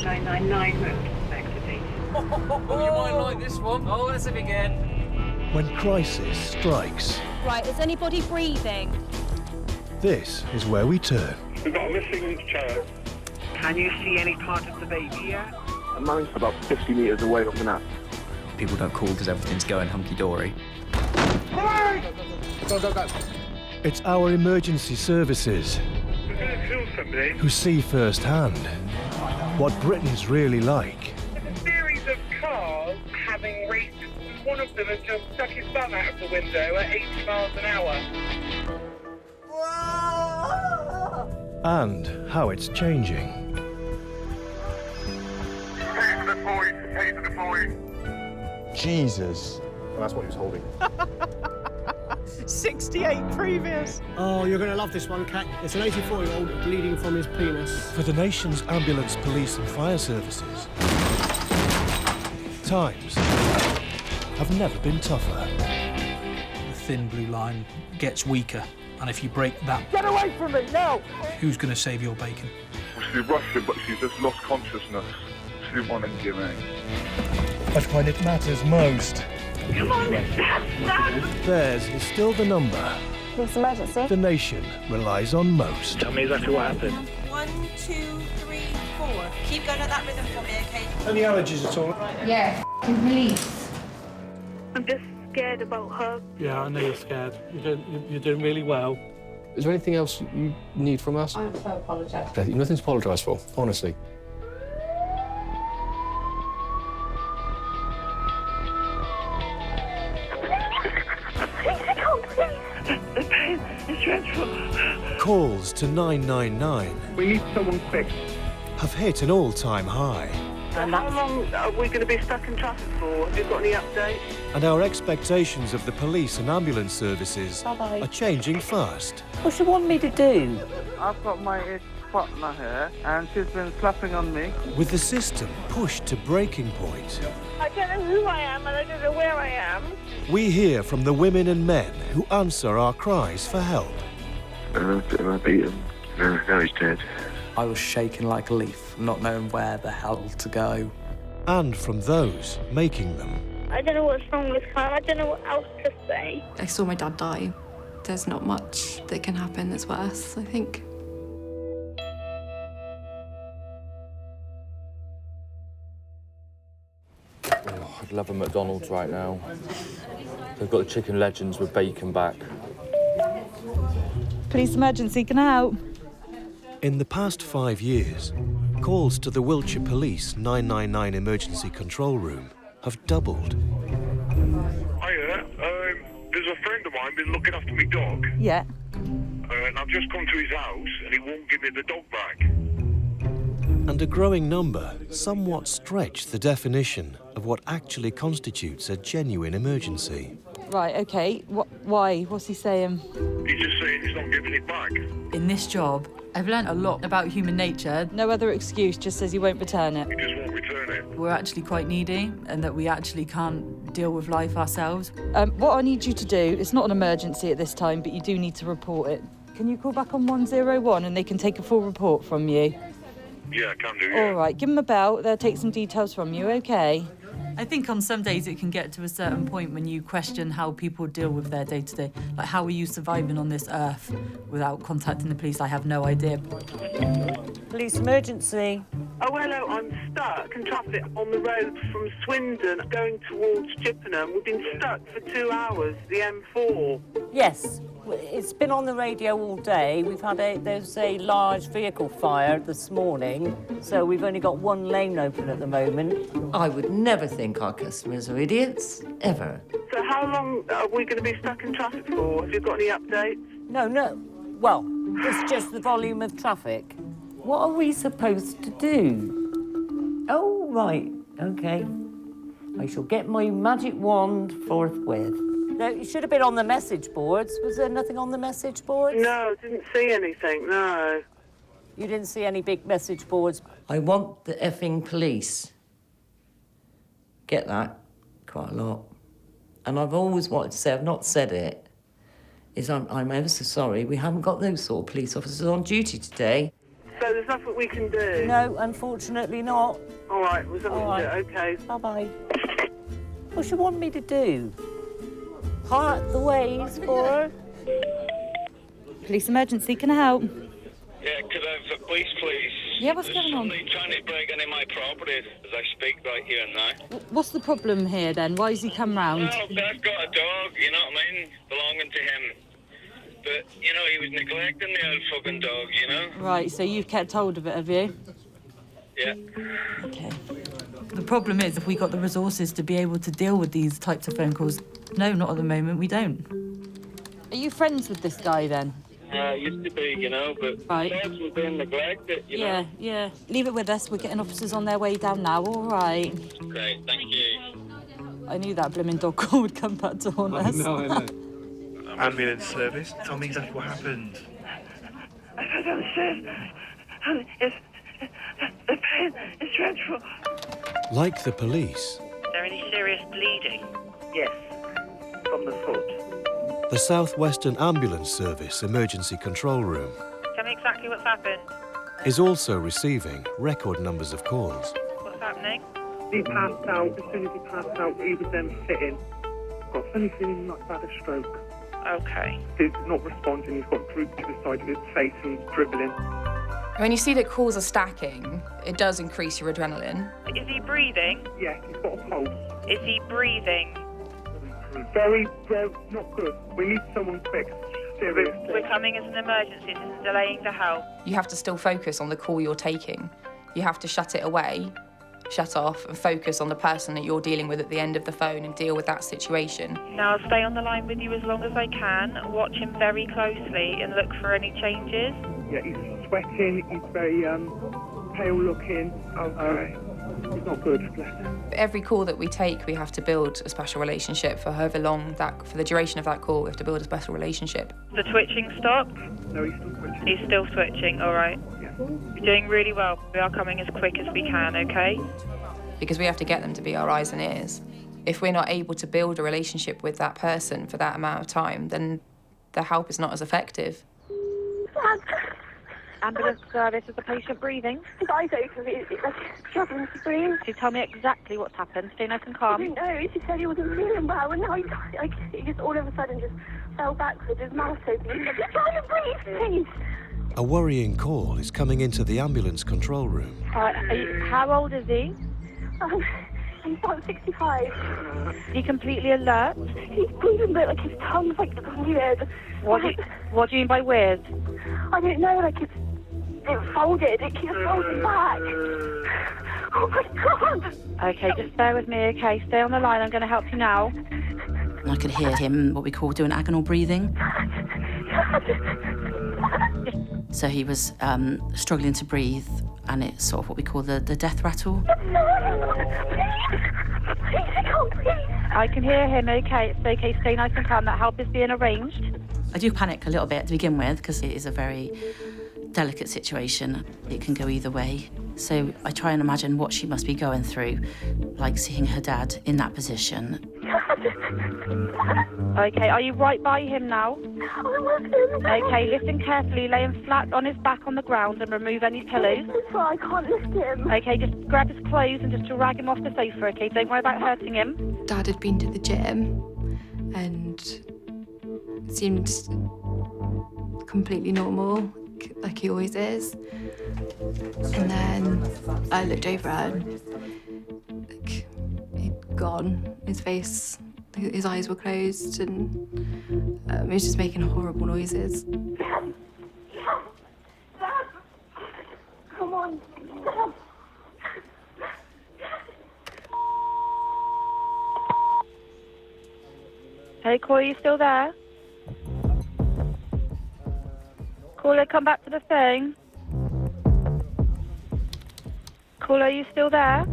999 mode activated. Oh, you might like this one. Oh, let's begin. When crisis strikes, Right, is anybody breathing? this is where we turn. We've got a missing child. Can you see any part of the baby yet? A man's about 50 metres away from that. People don't call because everything's going hunky-dory. Go. It's our emergency services We're going to kill somebody. who see firsthand what Britain's really like. There's a series of cars having raced. One of them has just stuck his bum out of the window at 80 miles an hour. And how it's changing. Pay for the point. Jesus. Well, that's what he was holding. 68 previous. Oh, you're going to love this one, Kat. It's an 84-year-old bleeding from his penis. For the nation's ambulance, police and fire services, times have never been tougher. The thin blue line gets weaker, and if you break that... Get away from me, now! Who's going to save your bacon? She rushed her, but she's just lost consciousness. She didn't want to give me. But when it matters most, Come on, Dad! theirs is still the number Police emergency. the nation relies on most. Tell me exactly what happened. 1, 2, 3, 4. Keep going at that rhythm for me, okay? Any allergies at all? Yeah, police. I'm just scared about her. Yeah, I know you're scared. You're doing really well. Is there anything else you need from us? I'm so apologetic. Nothing to apologise for, honestly. The pain is dreadful. Calls to 999 We need someone quick. have hit an all-time high, How long are we going to be stuck in traffic for? Have you got any updates? and our expectations of the police and ambulance services Bye-bye. are changing fast. What do you want me to do? I've got my ex-partner here, and she's been slapping on me. With the system pushed to breaking point, I don't know who I am, and I don't know where I am. we hear from the women and men who answer our cries for help. I beat him. Now he's dead. I was shaking like a leaf, not knowing where the hell to go. And from those making them. I don't know what's wrong with her. I don't know what else to say. I saw my dad die. There's not much that can happen that's worse, I think. Oh, I'd love a McDonald's right now. They've got the chicken legends with bacon back. Police emergency, can I help? In the past 5 years, calls to the Wiltshire Police 999 emergency control room have doubled. Hiya, there's a friend of mine been looking after my dog, Yeah. and I've just come to his house, and he won't give me the dog back. And a growing number somewhat stretch the definition of what actually constitutes a genuine emergency. Right, okay. Why? What's he saying? He's just saying he's not giving it back. In this job, I've learnt a lot about human nature. No other excuse, just says he won't return it. He just won't return it. We're actually quite needy and that we actually can't deal with life ourselves. What I need you to do, it's not an emergency at this time, but you do need to report it. Can you call back on 101 and they can take a full report from you? Yeah, I can do, yeah. All right, give them a bell. They'll take some details from you, okay? I think on some days it can get to a certain point when you question how people deal with their day-to-day. Like, how are you surviving on this earth without contacting the police? I have no idea. Police emergency. Oh, hello, I'm stuck in traffic on the road from Swindon going towards Chippenham. We've been stuck for 2 hours, the M4. Yes, it's been on the radio all day. There's a large vehicle fire this morning, so we've only got one lane open at the moment. I would never think our customers are idiots, ever. So how long are we going to be stuck in traffic for? Have you got any updates? No. Well, it's just the volume of traffic. What are we supposed to do? Oh, right, OK. I shall get my magic wand forthwith. No, it should have been on the message boards. Was there nothing on the message boards? No, didn't see anything, no. You didn't see any big message boards? I want the effing police. Get that? Quite a lot. And I've always wanted to say, I've not said it, is I'm ever so sorry we haven't got those sort of police officers on duty today. So there's nothing we can do? No, unfortunately not. All right, was that All right. okay? Bye-bye. What do you want me to do? Part the ways for her? Police emergency, can I help? Yeah, could I have the police, please? Yeah, what's going on? There's somebody trying to break into my property as I speak right here and now. What's the problem here then? Why has he come round? Well, I've got a dog, you know what I mean, belonging to him. But, you know, he was neglecting the old fucking dog, you know? Right, so you've kept hold of it, have you? Yeah. Okay. The problem is, if we got the resources to be able to deal with these types of phone calls, no, not at the moment, we don't. Are you friends with this guy then? Used to be, you know, but dogs were being neglected, you know? Yeah. Leave it with us. We're getting officers on their way down now, all right? Great, thank you. I knew that blooming dog call would come back to haunt us. I know. Ambulance service, tell me exactly what happened. I don't understand. The pain is dreadful. Like the police, Is there any serious bleeding? Yes, from the foot. the Southwestern Ambulance Service Emergency Control Room Tell me exactly what's happened. is also receiving record numbers of calls. What's happening? He passed out. As soon as he passed out, he was then sitting. Got a funny feeling like he'd had a stroke. Okay. He's not responding. He's got droop to the side of his face and he's dribbling. When you see that calls are stacking, it does increase your adrenaline. Is he breathing? Yes, he's got a pulse. Is he breathing? Very, not good. We need someone quick. Seriously. We're coming as an emergency. This is delaying the help. You have to still focus on the call you're taking. You have to shut it away, shut off, and focus on the person that you're dealing with at the end of the phone and deal with that situation. Now I'll stay on the line with you as long as I can. Watch him very closely and look for any changes. Yeah, he's sweating. He's very pale looking. Okay. He's not good, bless him. Every call that we take, we have to build a special relationship for however long for the duration of that call, we have to build a special relationship. The twitching stopped? No, he's still twitching. He's still twitching, all right. Yeah. You're doing really well. We are coming as quick as we can, okay? Because we have to get them to be our eyes and ears. If we're not able to build a relationship with that person for that amount of time, then the help is not as effective. Ambulance service, is the patient breathing? His eyes open, it's like struggling to breathe. Can you tell me exactly what's happened? Stay nice and calm. I don't know, he just said he wasn't feeling well, and now he just all of a sudden just fell backwards, his mouth open. He's like, "You're trying to breathe, please." A worrying call is coming into the ambulance control room. How old is he? He's about 65. Is he completely alert? He's breathing, but like his tongue's like weird. What do you mean by weird? I don't know, like it's folded, it keeps folding back. Oh my God! Okay, just bear with me, okay? Stay on the line, I'm going to help you now. I could hear him, what we call doing agonal breathing. So he was struggling to breathe, and it's sort of what we call the death rattle. I can hear him, okay? It's okay, stay nice and calm. That help is being arranged. I do panic a little bit to begin with, because it is a very delicate situation. It can go either way. So I try and imagine what she must be going through, like seeing her dad in that position. Okay, are you right by him now? Okay, listen carefully, lay him flat on his back on the ground and remove any pillows. I can't lift him. Okay, just grab his clothes and just drag him off the sofa, okay? Don't worry about hurting him. Dad had been to the gym and seemed completely normal, like he always is. And then I looked over and like, he'd gone. His face, his eyes were closed, and he was just making horrible noises. Come on. Hey, Corey, you still there? Caller, come back to the phone. Caller, are you still there?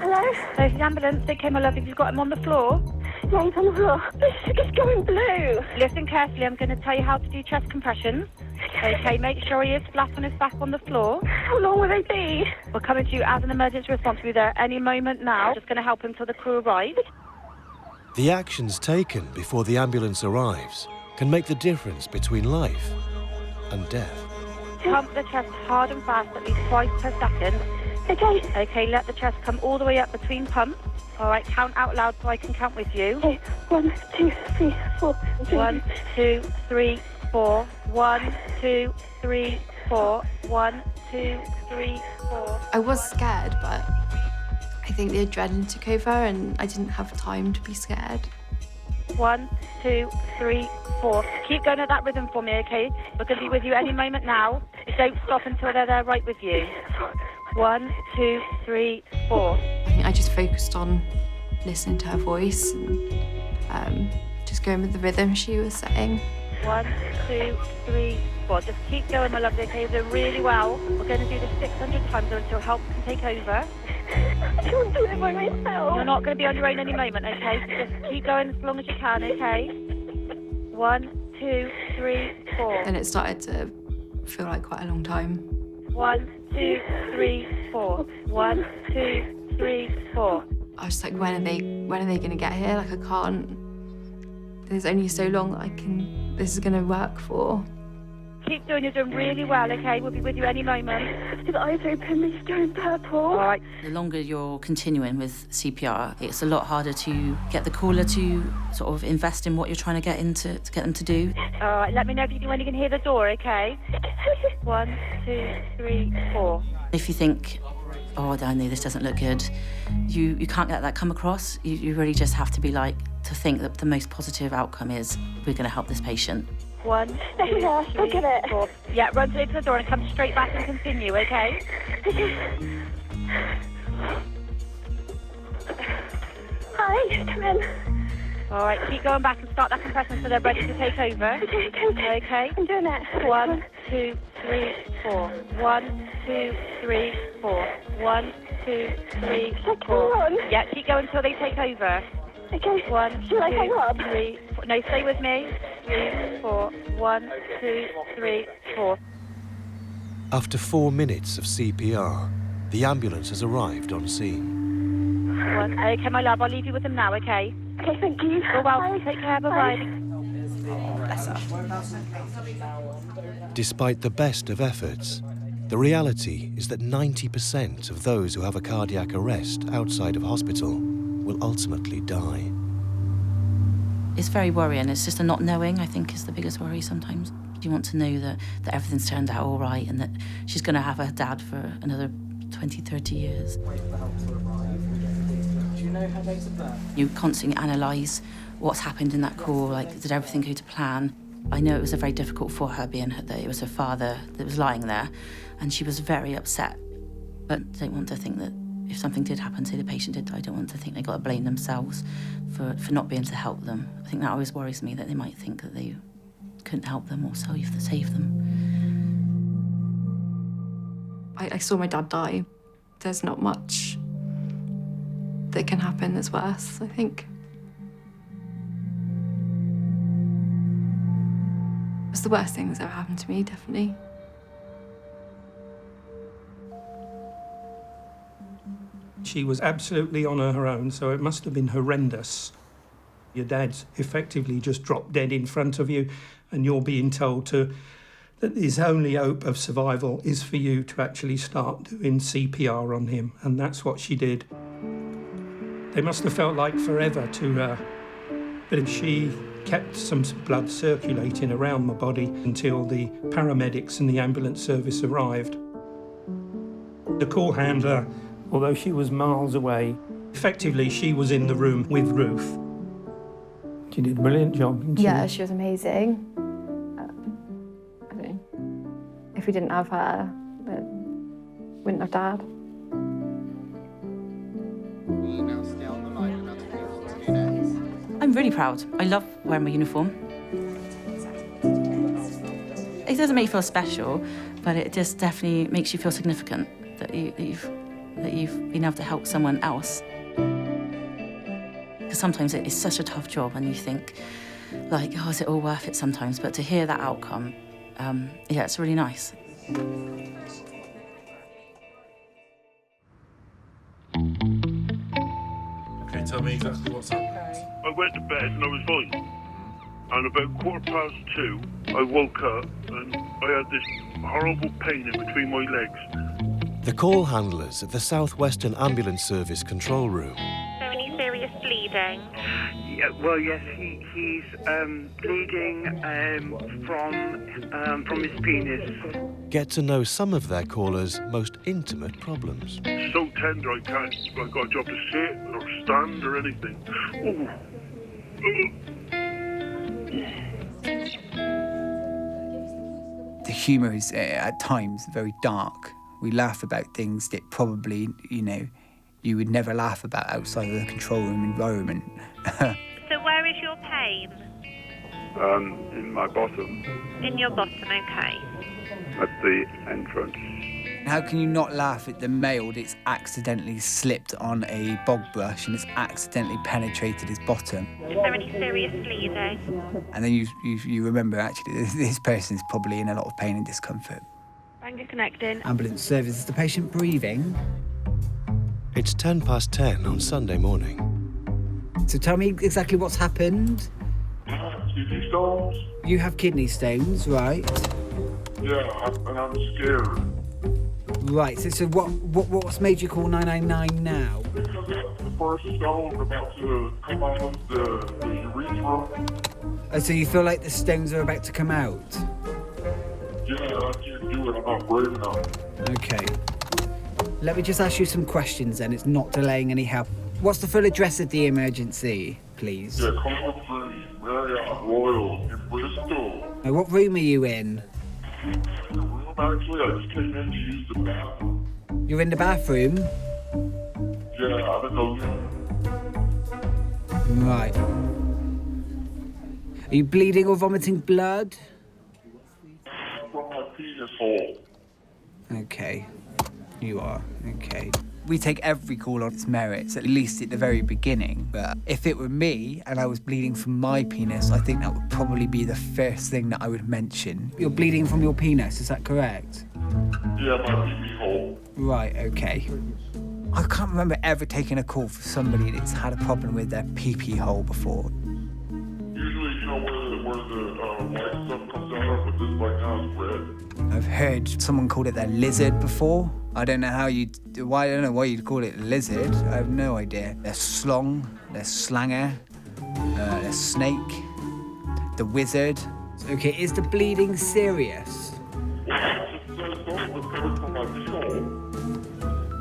Hello? There's the ambulance. Okay, my love, have you got him on the floor? Yeah, he's on the floor. It's going blue. Listen carefully, I'm going to tell you how to do chest compressions. Okay, make sure he is flat on his back on the floor. How long will they be? We're coming to you as an emergency response. We'll be there any moment now. Just going to help him till the crew arrive. The actions taken before the ambulance arrives can make the difference between life and death. Pump the chest hard and fast at least twice per second. Okay. Okay, let the chest come all the way up between pumps. All right, count out loud so I can count with you. Okay. 1, 2, 3, 4. 1, 2, 3, 4. 1, 2, 3, 4. 1, 2, 3, 4. I was scared, but I think the adrenaline took over and I didn't have time to be scared. 1, 2, 3, 4. Keep going at that rhythm for me, okay? We're going to be with you any moment now. Don't stop until they're there right with you. 1, 2, 3, 4. I think I just focused on listening to her voice and just going with the rhythm she was saying. 1, 2, 3, 4. Just keep going, my lovely, okay? You're doing really well. We're going to do this 600 times until help can take over. I can't do it by myself. You're not going to be on your own any moment, okay? So just keep going as long as you can, okay? 1, 2, 3, 4. And it started to feel like quite a long time. 1, 2, 3, 4. 1, 2, 3, 4. I was like, when are they going to get here? Like, I can't. There's only so long that this is going to work for. Keep doing, you're doing really well, okay? We'll be with you any moment. His eyes open, he's going purple. All right. The longer you're continuing with CPR, it's a lot harder to get the caller to sort of invest in what you're trying to get them to do. All right, let me know when you can hear the door, okay? 1, 2, 3, 4. If you think, oh, I know this doesn't look good, you can't let that come across. You really just have to be to think that the most positive outcome is we're going to help this patient. 1, 2, 3, 4. Yeah, run to the door and come straight back and continue, okay? Hi, come in. All right, keep going back and start that compression so they're ready to take over. Okay. I'm doing it. 1, 2, 3, 4. 1, 2, 3, 4. 1, 2, 3, 4. Yeah, keep going until they take over. Okay. 1, 2, 3, 4. No, stay with me. 3, 4. 1, 2, 3, 4. After 4 minutes of CPR, the ambulance has arrived on scene. 1. Okay, my love, I'll leave you with them now, okay? Okay, thank you. You're welcome. Take care. Bye-bye. Bless her. Despite the best of efforts, the reality is that 90% of those who have a cardiac arrest outside of hospital will ultimately die. It's very worrying. It's just a not knowing, I think, is the biggest worry sometimes. You want to know that everything's turned out all right and that she's going to have her dad for another 20, 30 years. Do you know her date of birth? You constantly analyse what's happened in that call, did everything go to plan? I know it was very difficult for her being that it was her father that was lying there and she was very upset. But I don't want to think that if something did happen, say the patient did die, I don't want to think they got to blame themselves for not being able to help them. I think that always worries me, that they might think that they couldn't help them or save them. I saw my dad die. There's not much that can happen that's worse, I think. It's the worst thing that's ever happened to me, definitely. She was absolutely on her own, so it must have been horrendous. Your dad's effectively just dropped dead in front of you, and you're being told that his only hope of survival is for you to actually start doing CPR on him, and that's what she did. They must have felt like forever to her, but she kept some blood circulating around my body until the paramedics and the ambulance service arrived. The call handler, although she was miles away, effectively she was in the room with Ruth. She did a brilliant job, didn't she? Yeah, she was amazing. I don't know. If we didn't have her, we wouldn't have Dad. I'm really proud. I love wearing my uniform. It doesn't make you feel special, but it just definitely makes you feel significant that you've been able to help someone else. Because sometimes it's such a tough job and you think, oh, is it all worth it sometimes? But to hear that outcome yeah, it's really nice. Okay, tell me exactly what's happened. I went to bed and I was fine. And about 2:15, I woke up and I had this horrible pain in between my legs. The call handlers at the Southwestern Ambulance Service control room Any serious bleeding? Yeah, well, yes, he's bleeding from his penis. get to know some of their callers' most intimate problems. So tender I can't. I've got a job to sit or stand or anything. Ooh. The humour is at times very dark. We laugh about things that probably, you would never laugh about outside of the control room environment. So where is your pain? In my bottom. In your bottom, okay. At the entrance. How can you not laugh at the male that's accidentally slipped on a bog brush and it's accidentally penetrated his bottom? Is there any serious bleeding? And then you remember, actually, this person's probably in a lot of pain and discomfort. Bangor connecting. Ambulance service, is the patient breathing? It's 10:10 on Sunday morning. So tell me exactly what's happened. Kidney stones? You have kidney stones, right? Yeah, and I'm scared. Right, so what's made you call 999 now? Because the first stone about to come out of the urethra. Oh, so you feel like the stones are about to come out? Yeah, I can't do it. I'm not brave enough. Okay. Let me just ask you some questions then. It's not delaying any help. What's the full address of the emergency, please? Yeah, Clogs, Marriott Royal in Bristol. Now, what room are you in? The room, actually, I just came in to use the bathroom. You're in the bathroom? Yeah, I'm in the living. Right. Are you bleeding or vomiting blood? From my penis hole. Okay. You are. Okay. We take every call on its merits, at least at the very beginning. But if it were me and I was bleeding from my penis, I think that would probably be the first thing that I would mention. You're bleeding from your penis, is that correct? Yeah, my pee hole. Right, okay. I can't remember ever taking a call for somebody that's had a problem with their pee-pee hole before. Usually, where the white stuff comes out of, but this right now is red. I've heard someone called it their lizard before. I don't know I don't know why you'd call it a lizard. I have no idea. There's slong, there's slanger, there's snake, the wizard. Okay, is the bleeding serious?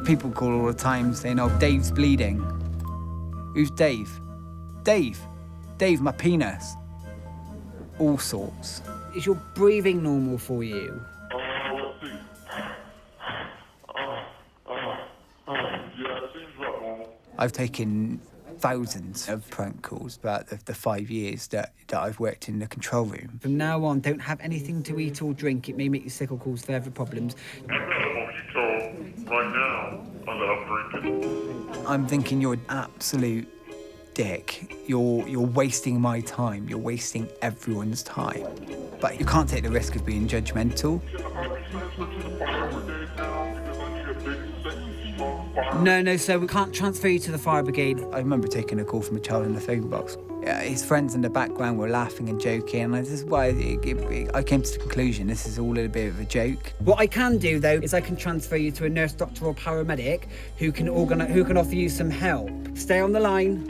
People call all the time saying, oh, Dave's bleeding. Who's Dave? Dave, my penis. All sorts. Is your breathing normal for you? Let's see. Yeah, it seems about normal. I've taken thousands of prank calls throughout the 5 years that I've worked in the control room. From now on, don't have anything to eat or drink. It may make you sick or cause further problems. I've got a mojito right now that I'm drinking. I'm thinking you're an absolute dick. You're wasting my time. You're wasting everyone's time. But you can't take the risk of being judgmental. No, so we can't transfer you to the fire brigade. I remember taking a call from a child in the phone box. His friends in the background were laughing and joking, and this is why I came to the conclusion this is all a bit of a joke. What I can do, though, is I can transfer you to a nurse, doctor or paramedic who can offer you some help. Stay on the line.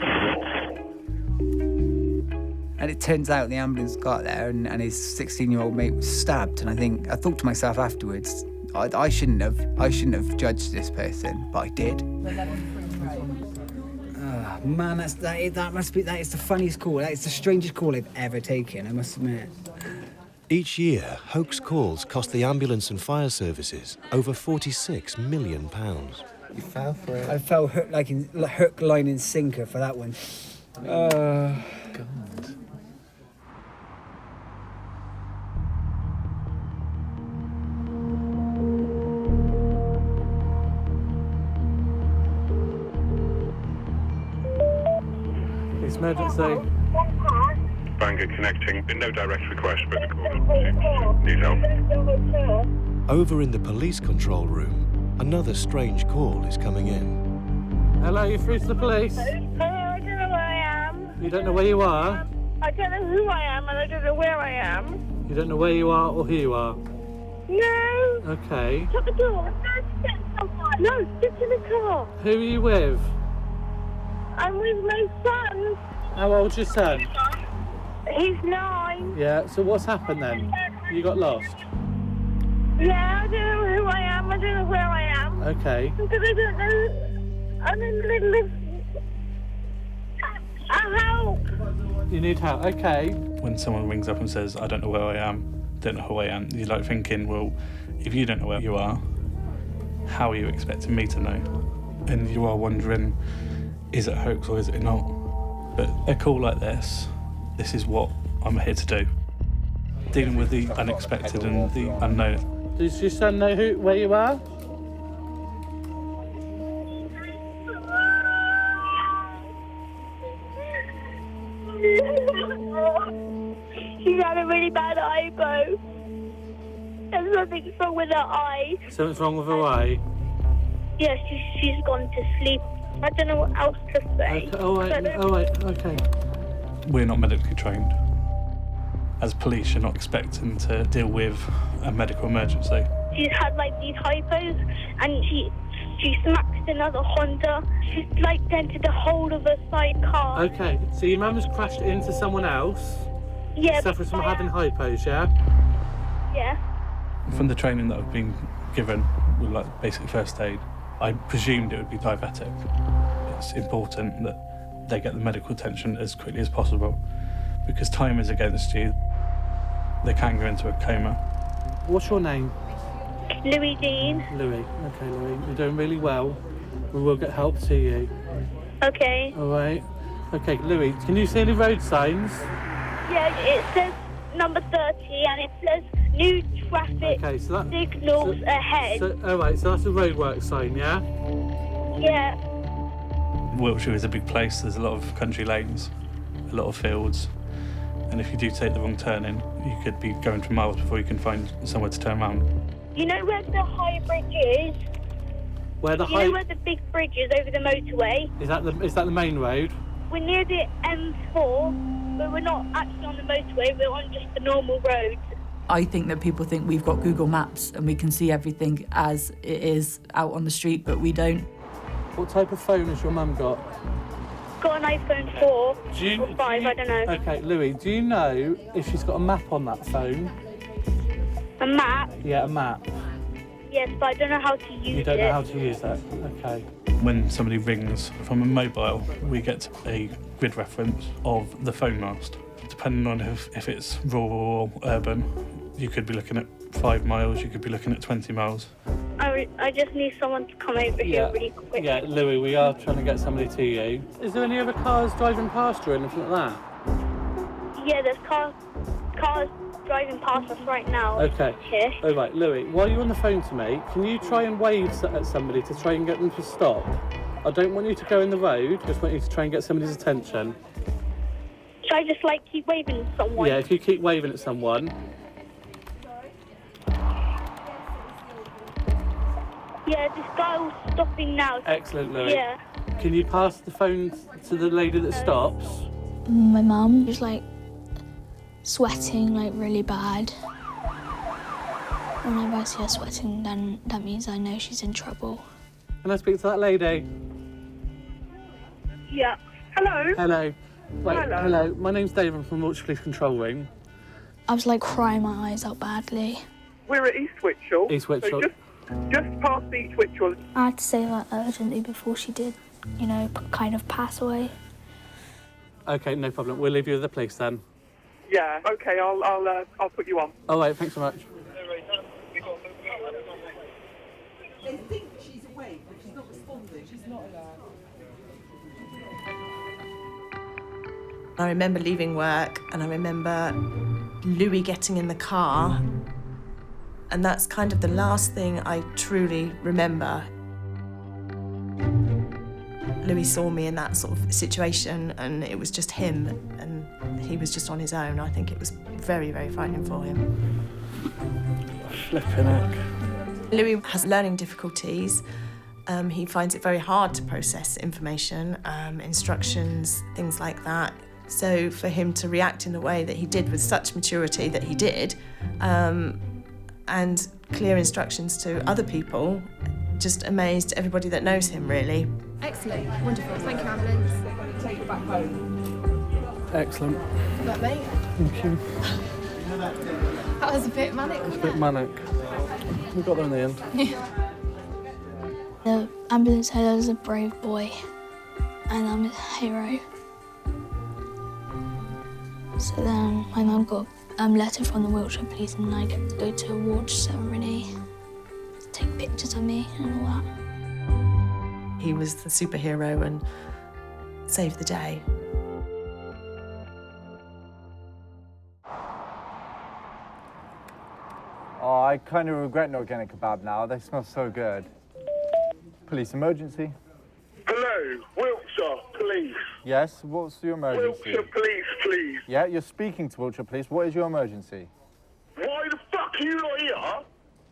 And it turns out the ambulance got there and his 16-year-old mate was stabbed. And I thought to myself afterwards, I shouldn't have judged this person, but I did. Man, that is the funniest call. That is the strangest call I've ever taken, I must admit. Each year, hoax calls cost the ambulance and fire services over £46 million. You fell for it. I fell hook, line, and sinker for that one. God. Emergency. Bangor connecting. No direct request, but the caller needs help. Over in the police control room, another strange call is coming in. Hello, you're through to the police. Hello, I don't know where I am. You don't know where you are? I don't know who I am and I don't know where I am. You don't know where you are or who you are? No. Okay. Shut the door. No, sit in the car. Who are you with? I'm with my son. How old's your son? He's 9. Yeah, so what's happened then? You got lost? Yeah, I don't know who I am. I don't know where I am. Okay. Because I don't know. I'm in the middle of... Help! You need help, okay. When someone rings up and says, I don't know where I am, don't know who I am, you're like thinking, well, if you don't know where you are, how are you expecting me to know? And you are wondering, is it a hoax or is it not? But a call like this is what I'm here to do. Dealing with the unexpected and the unknown. Does your son know where you are? She's had a really bad eyebrow. There's something wrong with her eye. Something's wrong with her eye? Yeah, she's gone to sleep. I don't know what else to say. Okay, all right, okay. We're not medically trained. As police, you're not expecting to deal with a medical emergency. She's had like these hypos and she smacked another Honda. She's like dented a hole of her sidecar. Okay, so your mum's crashed into someone else? Yeah. Suffers from having hypos, yeah? Yeah. From the training that I've been given with like basic first aid, I presumed it would be diabetic. It's important that they get the medical attention as quickly as possible because time is against you. They can go into a coma. What's your name? Louis Dean. Louis. Okay, Louis. You're doing really well. We will get help to you. Okay. All right. Okay, Louis, can you see any road signs? Yeah, it says number 30 and it says new traffic signals ahead. All right, so that's a roadwork sign, yeah? Yeah. Wiltshire is a big place. There's a lot of country lanes, a lot of fields. And if you do take the wrong turning, you could be going for miles before you can find somewhere to turn around. You know where the high bridge is? Where the You know where the big bridge is over the motorway? Is that the main road? We're near the M4, but we're not actually on the motorway, we're on just the normal road. I think that people think we've got Google Maps and we can see everything as it is out on the street, but we don't. What type of phone has your mum got? Got an iPhone 4 or 5, I don't know. Okay, Louis, do you know if she's got a map on that phone? A map? Yeah, a map. Yes, but I don't know how to use it. You don't know how to use that? Okay. When somebody rings from a mobile, we get a grid reference of the phone mast. Depending on if it's rural or urban, you could be looking at 5 miles, you could be looking at 20 miles. I just need someone to come over here really quick. Yeah, Louis, we are trying to get somebody to you. Is there any other cars driving past you or anything like that? Yeah, there's cars driving past us right now. Okay. Here. All right, Louis, while you're on the phone to me, can you try and wave at somebody to try and get them to stop? I don't want you to go in the road, just want you to try and get somebody's attention. Should I just keep waving at someone? Yeah, if you keep waving at someone. Yeah, this guy was stopping now. Excellent, Louis. Yeah. Can you pass the phone to the lady that stops? My mum was sweating really bad. Whenever I see her sweating, then that means I know she's in trouble. Can I speak to that lady? Yeah. Hello. Hello. Wait, Hello. hello. My name's Dave. I'm from Wiltshire Police Control Room. I was crying my eyes out badly. We're at East Whitchell. East Whitchell. So just past East Whitchell. I had to say that urgently before she did, kind of pass away. Okay, no problem. We'll leave you with the police then. Yeah. Okay. I'll put you on. All right. Thanks so much. They think she's awake, but she's not responding. She's not allowed. I remember leaving work and I remember Louis getting in the car, and that's kind of the last thing I truly remember. Louis saw me in that sort of situation and it was just him and he was just on his own. I think it was very, very frightening for him. Flipping heck. Louis has learning difficulties. He finds it very hard to process information, instructions, things like that. So for him to react in the way that he did with such maturity that he did, and clear instructions to other people, just amazed everybody that knows him, really. Excellent, wonderful. Thank you, ambulance. Take you back home. Excellent. That mate? Thank you. That was a bit manic. It was a bit manic. We got there in the end. Yeah. The ambulance said I was a brave boy and I'm a hero. So then my mum got a letter from the Wiltshire Police and I get to go to a award ceremony, to take pictures of me and all that. He was the superhero and saved the day. Oh, I kind of regret not getting a kebab now. They smell so good. Police emergency. Hello, Wiltshire Police. Yes, what's your emergency? Wiltshire Police, please. Yeah, you're speaking to Wiltshire Police. What is your emergency? Why the fuck are you not here?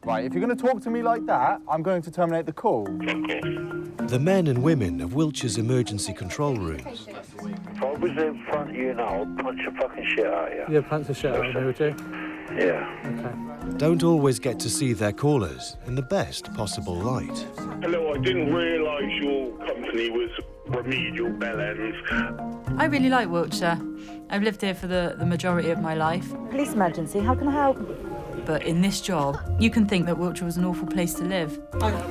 Right, if you're going to talk to me like that, I'm going to terminate the call. The men and women of Wiltshire's emergency control rooms. If I was in front of you now, I'd punch the fucking shit out of you. Yeah, punch the shit out of me, would you? Yeah. Okay. Don't always get to see their callers in the best possible light. Hello, I didn't realise your company was Remedial Bellends. I really like Wiltshire. I've lived here for the majority of my life. Police emergency, how can I help? But in this job, you can think that Wiltshire was an awful place to live.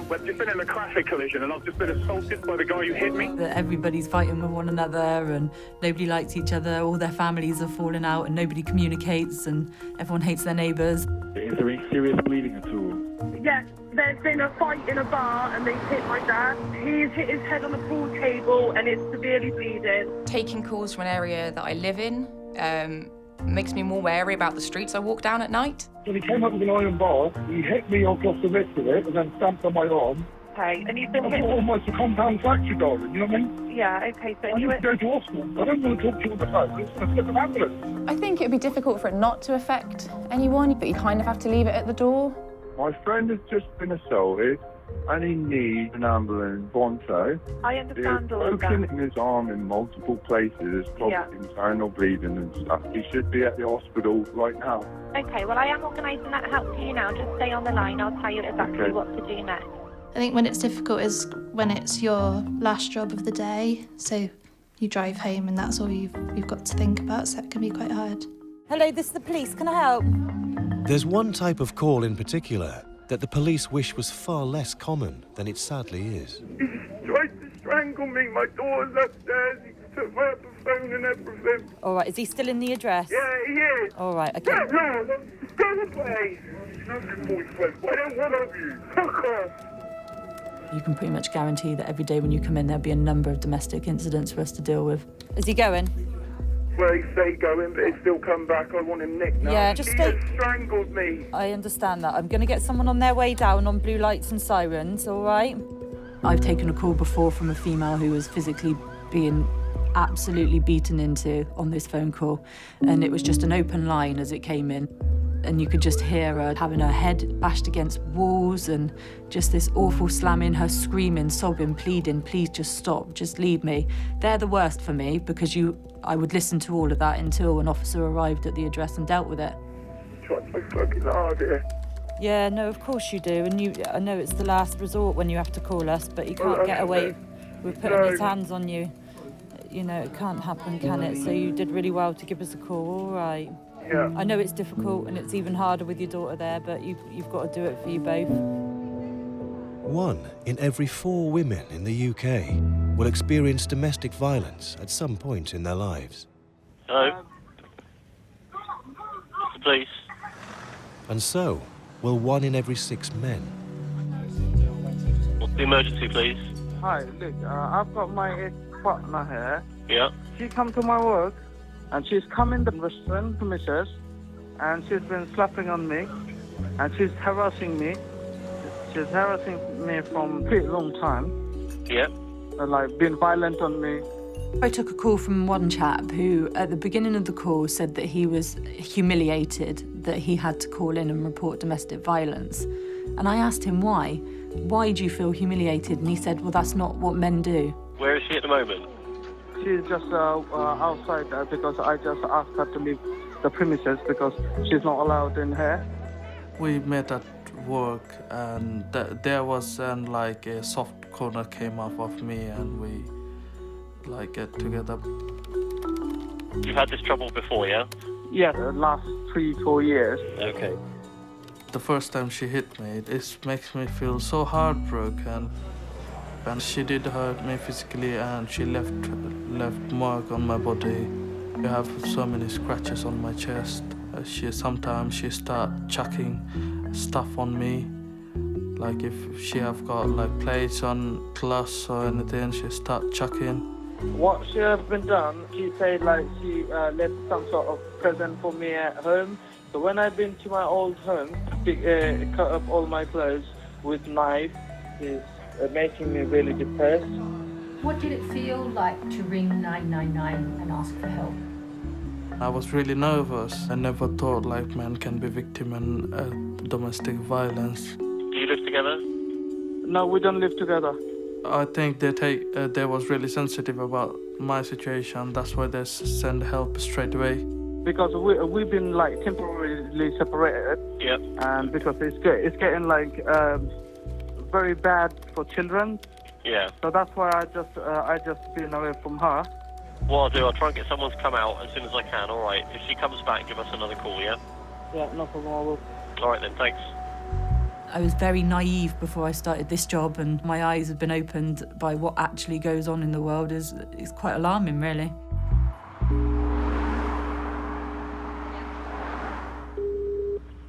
We've just been in a traffic collision and I've just been assaulted by the guy who hit me. That everybody's fighting with one another and nobody likes each other, all their families are falling out and nobody communicates and everyone hates their neighbours. Is there any serious bleeding at all? Yes, there's been a fight in a bar and they've hit my dad. He's hit his head on a pool table and it's severely bleeding. Taking calls from an area that I live in makes me more wary about the streets I walk down at night. So he came up with an iron bar, he hit me across the wrist with it and then stamped on my arm. Okay, and you've been I've hit... got almost a compound fracture, darling, you know what I mean? Yeah, okay, so I need to go to hospital. I don't want to talk to you on the phone. It's going to slip an ambulance. I think it'd be difficult for it not to affect anyone, but you kind of have to leave it at the door. My friend has just been assaulted and he needs an ambulance pronto. I understand all of broken that. in his arm in multiple places, probably internal bleeding and stuff. He should be at the hospital right now. Okay, well, I am organising that help for you now. Just stay on the line. I'll tell you exactly what to do next. I think when it's difficult is when it's your last job of the day, so you drive home and that's all you've got to think about, so it can be quite hard. Hello, this is the police. Can I help? There's one type of call in particular that the police wish was far less common than it sadly is. He tried to strangle me. My daughter's upstairs. He took my phone and everything. All right, is he still in the address? Yeah, he is. All right, okay. No, go away. No, boyfriend. I don't want you. Fuck off. You can pretty much guarantee that every day when you come in, there'll be a number of domestic incidents for us to deal with. Is he going? Well, he say going, but he's still come back. I want him nicked now. Yeah, just he stay... has strangled me. I understand that. I'm going to get someone on their way down on blue lights and sirens, all right? I've taken a call before from a female who was physically being absolutely beaten into on this phone call, and it was just an open line as it came in. And you could just hear her having her head bashed against walls and just this awful slamming, her screaming, sobbing, pleading, please just stop, just leave me. They're the worst for me because I would listen to all of that until an officer arrived at the address and dealt with it. Try so fucking hard here. Yeah, no, of course you do. And I know it's the last resort when you have to call us, but you can't get away with putting his hands on you. You know, it can't happen, can it? So you did really well to give us a call, all right? Yeah. I know it's difficult and it's even harder with your daughter there, but you've got to do it for you both. 1 in every 4 women in the UK will experience domestic violence at some point in their lives. Hello? The police. And so will 1 in every 6 men. What's the emergency, please? Hi, look, I've got my ex-partner here. Yeah. She come to my work, and she's come in the restaurant premises, and she's been slapping on me, and she's harassing me. She's harassing me from a pretty long time. Yeah. been violent on me. I took a call from one chap who, at the beginning of the call, said that he was humiliated, that he had to call in and report domestic violence. And I asked him why. Why do you feel humiliated? And he said, well, that's not what men do. Where is she at the moment? She's just outside because I just asked her to leave the premises because she's not allowed in here. We met at work and there was a soft corner came off of me and we get together. You've had this trouble before, yeah? Yeah, the last 3-4 years. Okay. The first time she hit me, it makes me feel so heartbroken. And she did hurt me physically and she left mark on my body. I have so many scratches on my chest. Sometimes she start chucking stuff on me. Like if she have got plates on cloths or anything, she start chucking. What she have been done, she said she left some sort of present for me at home. So when I've been to my old home, cut up all my clothes with knife, is making me really depressed. What did it feel like to ring 999 and ask for help? I was really nervous. I never thought men can be victim in domestic violence. Do you live together? No, we don't live together. I think they was really sensitive about my situation. That's why they send help straight away. Because we've been temporarily separated. Yep. And because it's getting very bad for children. Yeah. So that's why I just been away from her. What I'll do, I'll try and get someone to come out as soon as I can. All right. If she comes back, give us another call. Yeah. Yeah, no problem. I will. All right then. Thanks. I was very naive before I started this job, and my eyes have been opened by what actually goes on in the world. Is quite alarming, really.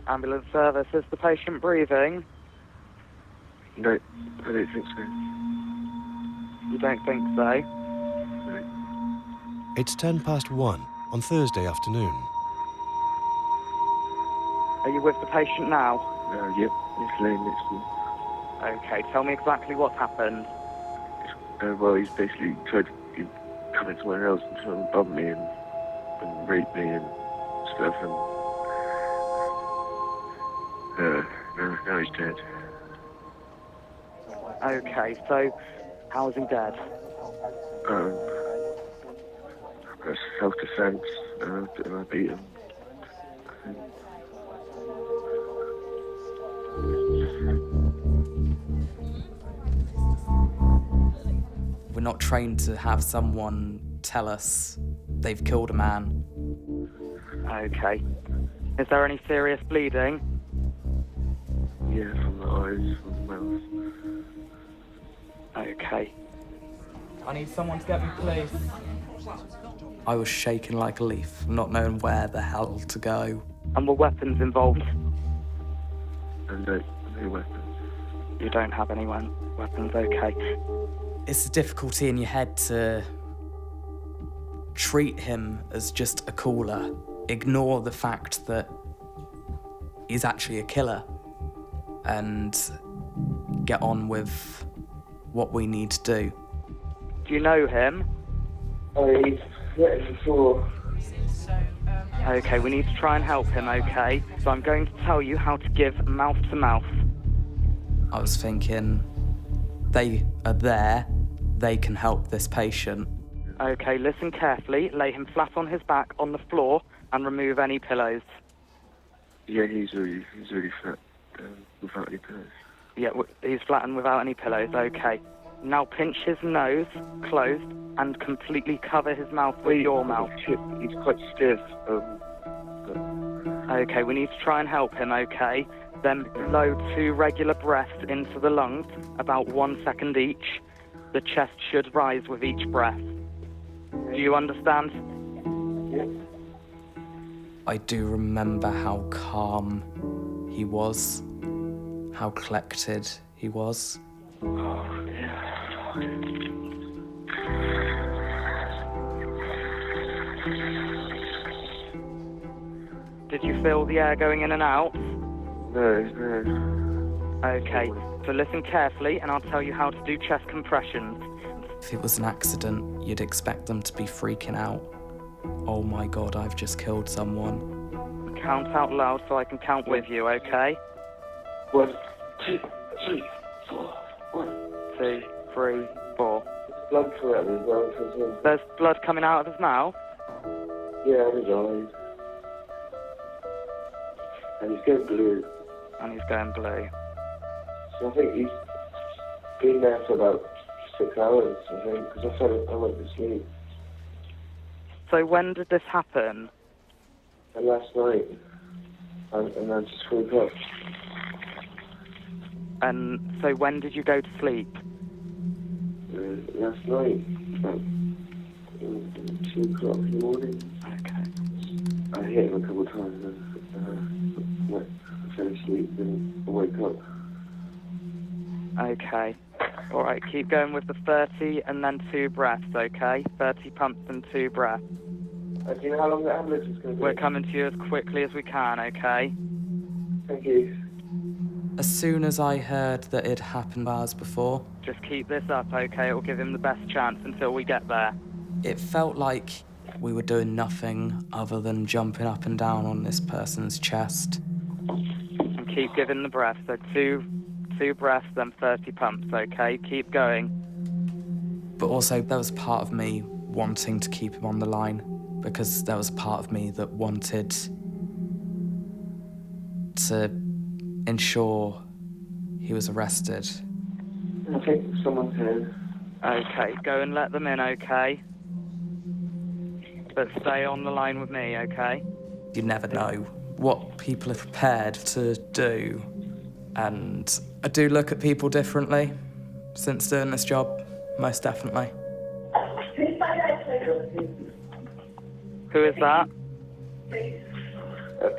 Ambulance service, is the patient breathing? No, I don't think so. You don't think so? No. It's 1:10 on Thursday afternoon. Are you with the patient now? Yep, he's laying next to me. Okay, tell me exactly what's happened. Well, he's basically tried to come in somewhere else and try and bump me and rape me and stuff, and now he's dead. Okay, so how is he dead? That's self-defense, and I beat him. We're not trained to have someone tell us they've killed a man. Okay. Is there any serious bleeding? Yeah, from the eyes, from the mouth. Okay. I need someone to get me, please. I was shaking like a leaf, not knowing where the hell to go. And were weapons involved? No weapons. You don't have any weapons, okay. It's a difficulty in your head to treat him as just a caller. Ignore the fact that he's actually a killer and get on with what we need to do. Do you know him? He's met him before. Okay, we need to try and help him, okay? So I'm going to tell you how to give mouth to mouth. I was thinking, they are there, they can help this patient. Okay, listen carefully, lay him flat on his back on the floor and remove any pillows. Yeah, he's really flat, without any pillows. Yeah, he's flat and without any pillows, okay. Now pinch his nose, closed, and completely cover his mouth with your mouth. He's quite stiff. Okay, we need to try and help him, okay? Then blow 2 regular breaths into the lungs, about 1 second each. The chest should rise with each breath. Do you understand? Yeah. I do remember how calm he was, how collected he was. Oh, yeah. Did you feel the air going in and out? No. Okay, so listen carefully and I'll tell you how to do chest compressions. If it was an accident, you'd expect them to be freaking out. Oh my God, I've just killed someone. Count out loud so I can count with you, okay? 1, 2, 3, 4. 1, 2, 3, 4. Blood coming out of his mouth as well. There's blood coming out of his mouth? Yeah, and his eyes. And he's going blue. And he's going blue. So I think he's been there for about 6 hours, I think, because I went to sleep. So when did this happen? Last night. And I just woke up. And so when did you go to sleep? Last night, about 2 o'clock in the morning. Okay. I hit him a couple of times and I fell asleep and I woke up. Okay. All right, keep going with the 30 and then 2 breaths, okay? 30 pumps and 2 breaths. Do you know how long the ambulance is going to be? We're coming to you as quickly as we can, okay? Thank you. As soon as I heard that it happened hours before, just keep this up, okay? It will give him the best chance until we get there. It felt like we were doing nothing other than jumping up and down on this person's chest. And keep giving the breath. So two breaths, then 30 pumps, okay? Keep going. But also, there was part of me wanting to keep him on the line, because there was part of me that wanted to ensure he was arrested. I think someone's here. Okay, go and let them in, okay? But stay on the line with me, okay? You never know what people are prepared to do. And I do look at people differently since doing this job, most definitely. Who is that?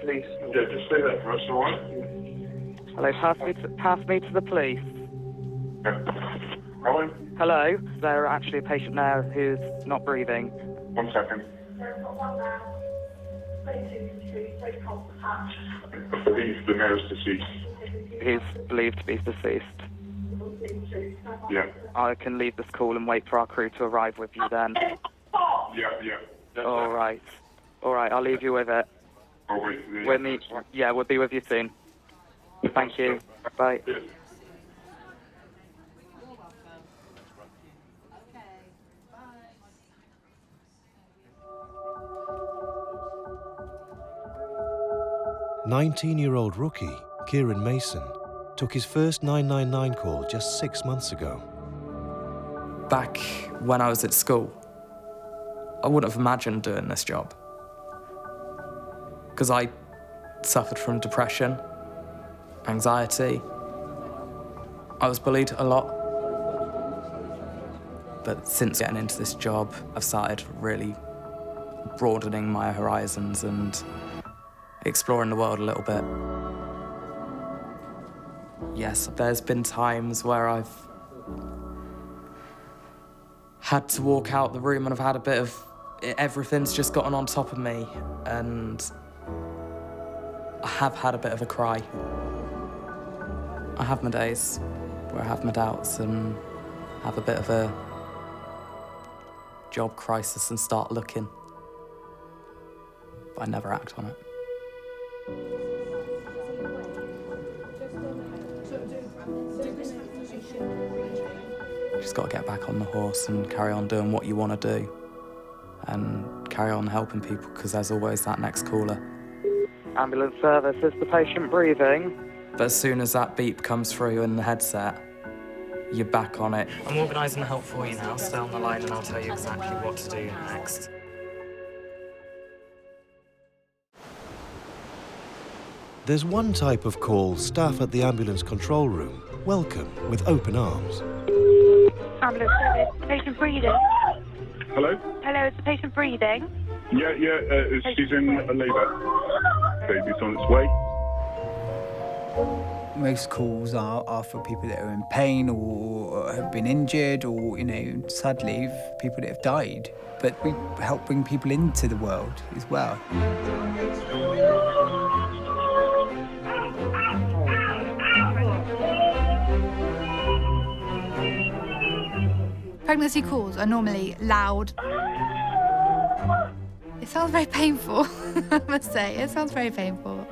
Police. Yeah, just say that for us, all right? Hello, pass me to the police. Hello? Hello, there's actually a patient there who's not breathing. 1 second. I believe the mayor's deceased. He's believed to be deceased. Yeah. I can leave this call and wait for our crew to arrive with you then. Yeah. All right, I'll leave you with it. Oh, wait. We'll be with you soon. Thank you. Bye. Yeah. 19-year-old rookie Kieran Mason took his first 999 call just 6 months ago. Back when I was at school, I wouldn't have imagined doing this job. Because I suffered from depression, anxiety. I was bullied a lot. But since getting into this job, I've started really broadening my horizons and exploring the world a little bit. Yes, there's been times where I've had to walk out the room and I've had a bit of everything's just gotten on top of me, and I have had a bit of a cry. I have my days where I have my doubts and have a bit of a job crisis and start looking, but I never act on it. Just got to get back on the horse and carry on doing what you want to do and carry on helping people, because there's always that next caller. Ambulance service, is the patient breathing? But as soon as that beep comes through in the headset, you're back on it. I'm organising help for you now. Stay on the line and I'll tell you exactly what to do next. There's one type of call staff at the ambulance control room welcome with open arms. Ambulance service, patient breathing. Hello? Hello, is the patient breathing? Yeah, she's in labour. Baby's on its way. Most calls are for people that are in pain or have been injured or, sadly, people that have died. But we help bring people into the world as well. Pregnancy calls are normally loud. It sounds very painful, I must say. It sounds very painful.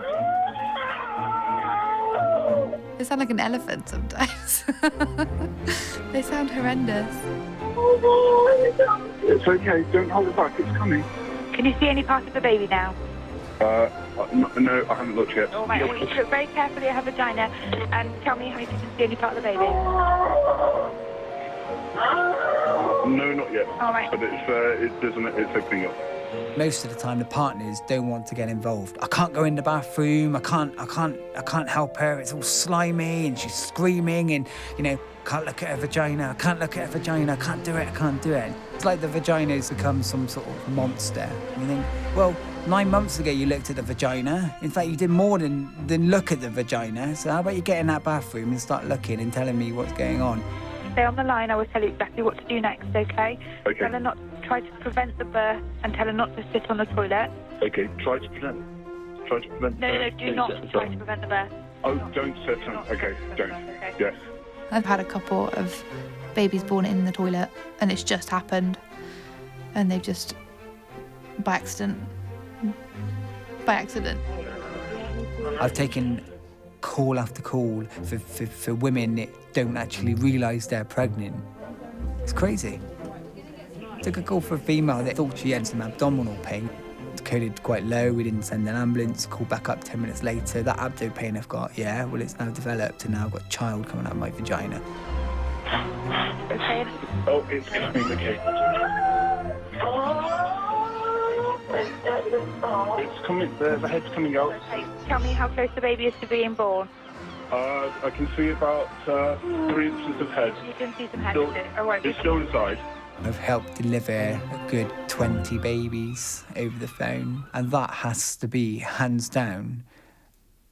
They sound like an elephant sometimes. They sound horrendous. It's okay, don't hold it back, it's coming. Can you see any part of the baby now? No, I haven't looked yet. All right, I want you to look very carefully at her vagina and tell me if you can see any part of the baby. No, not yet. All right. But it's opening up. Most of the time, the partners don't want to get involved. I can't go in the bathroom. I can't help her. It's all slimy, and she's screaming, and can't look at her vagina. I can't look at her vagina. I can't do it. I can't do it. It's like the vagina's become some sort of monster. And you think, well, 9 months ago you looked at the vagina. In fact, you did more than look at the vagina. So how about you get in that bathroom and start looking and telling me what's going on? Stay on the line. I will tell you exactly what to do next. Okay? Okay. Tell her not to try to prevent the birth, and tell her not to sit on the toilet. Okay, try to prevent. No, do not try to prevent the birth. Oh, don't sit on. Okay, don't. Okay. Yes. I've had a couple of babies born in the toilet, and it's just happened, and they've just by accident. I've taken call after call for women that don't actually realise they're pregnant. It's crazy. Took a call for a female that thought she had some abdominal pain. It's coded quite low, we didn't send an ambulance, called back up 10 minutes later. That abdo pain I've got, yeah, well, it's now developed, and now I've got a child coming out of my vagina. Okay. Oh, it's coming, okay. It's coming, the head's coming out. Okay. Tell me how close the baby is to being born. I can see about 3 inches of head. You can see some head. It's still inside. I've helped deliver a good 20 babies over the phone, and that has to be, hands down,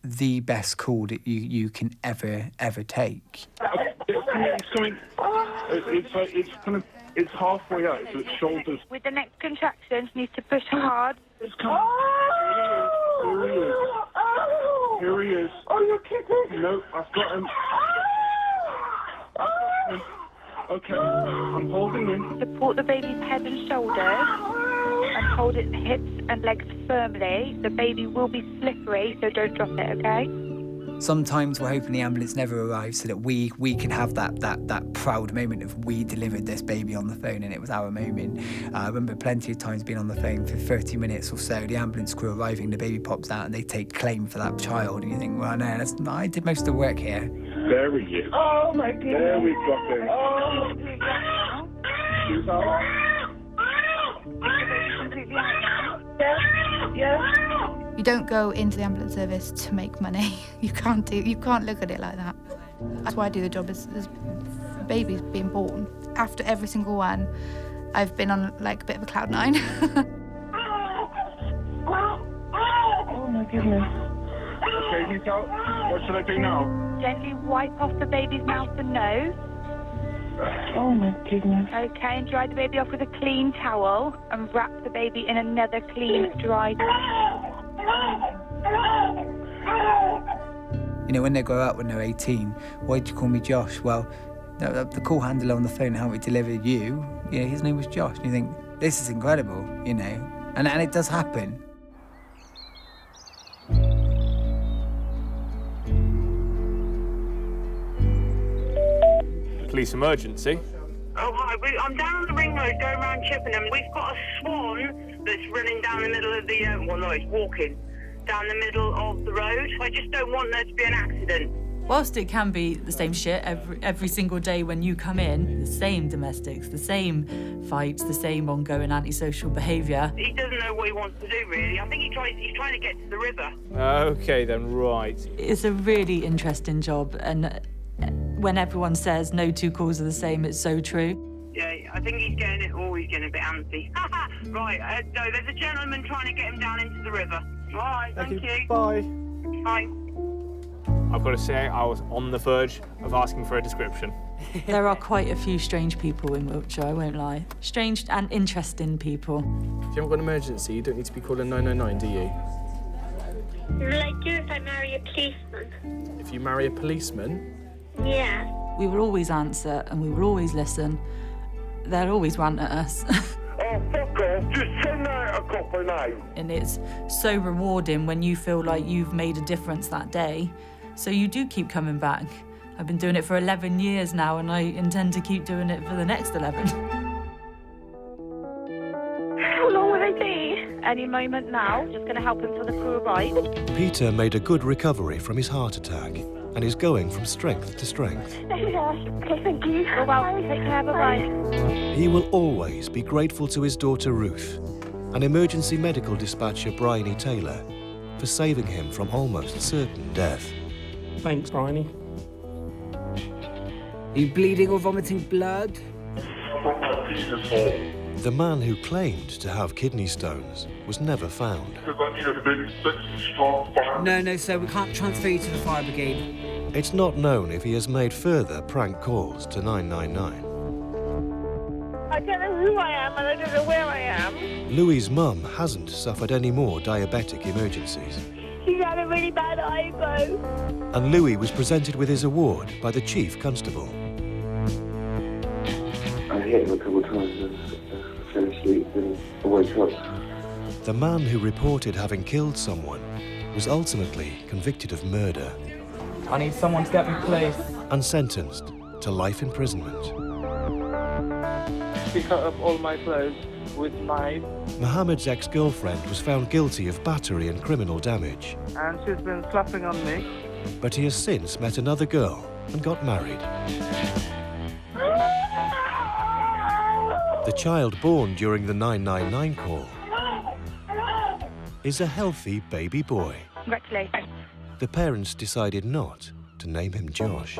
the best call that you can ever take. It's coming. It's halfway out, so its shoulders. With the next contraction, you need to push hard. It's coming. Here he is. Oh, you're kidding? No, I've got him. Okay, I'm holding him. Support the baby's head and shoulders and hold its hips and legs firmly. The baby will be slippery, so don't drop it, okay? Sometimes we're hoping the ambulance never arrives so that we can have that proud moment of we delivered this baby on the phone and it was our moment. I remember plenty of times being on the phone for 30 minutes or so, the ambulance crew arriving, the baby pops out and they take claim for that child, and you think, well, no, I did most of the work here. There he is. Oh, my goodness. There we've got him. Oh, He's out. Yes. You don't go into the ambulance service to make money. You can't look at it like that. That's why I do the job, is babies being born. After every single one, I've been on like a bit of a cloud nine. Oh my goodness. Okay, he's out. What should I do now? Gently wipe off the baby's mouth and nose. Oh my goodness. Okay, and dry the baby off with a clean towel and wrap the baby in another clean, dry towel. When they grow up, when they're 18, why'd you call me Josh? Well, the call handler on the phone, how we delivered you, his name was Josh. And you think, this is incredible, and it does happen. Police emergency. Oh, hi. I'm down on the ring road going around Chippenham. We've got a swan that's running down the middle of the... it's walking down the middle of the road. I just don't want there to be an accident. Whilst it can be the same shit every single day when you come in, the same domestics, the same fights, the same ongoing antisocial behaviour. He doesn't know what he wants to do, really. I think he's trying to get to the river. Okay, then, right. It's a really interesting job, and when everyone says no two calls are the same, it's so true. Yeah, I think he's getting a bit antsy. Right, no, there's a gentleman trying to get him down into the river. All right, thank you. Bye. Bye. I've got to say, I was on the verge of asking for a description. There are quite a few strange people in Wiltshire, I won't lie. Strange and interesting people. If you haven't got an emergency, you don't need to be calling 999, do you? Will I do if I marry a policeman? If you marry a policeman? Yeah. We will always answer and we will always listen. They'll always rant at us. Oh, fuck off. Just send out a copper now. And it's so rewarding when you feel like you've made a difference that day. So you do keep coming back. I've been doing it for 11 years now, and I intend to keep doing it for the next 11. How long will they be? Any moment now. Just going to help him till the crew arrive. Peter made a good recovery from his heart attack and is going from strength to strength. Okay, thank you. You're welcome. Take care. Bye-bye. He will always be grateful to his daughter Ruth and emergency medical dispatcher Bryony Taylor for saving him from almost certain death. Thanks, Bryony. Are you bleeding or vomiting blood? The man who claimed to have kidney stones was never found. No, sir, we can't transfer you to the fire brigade. It's not known if he has made further prank calls to 999. I don't know who I am and I don't know where I am. Louis's mum hasn't suffered any more diabetic emergencies. She's had a really bad eyebrow. And Louis was presented with his award by the Chief Constable. I hit him a couple of times and fell asleep and I woke up. The man who reported having killed someone was ultimately convicted of murder. I need someone to get me, please. And sentenced to life imprisonment. She cut up all my clothes with knife. Mohammed's ex-girlfriend was found guilty of battery and criminal damage. And she's been slapping on me. But he has since met another girl and got married. The child born during the 999 call is a healthy baby boy. Congratulations. The parents decided not to name him Josh.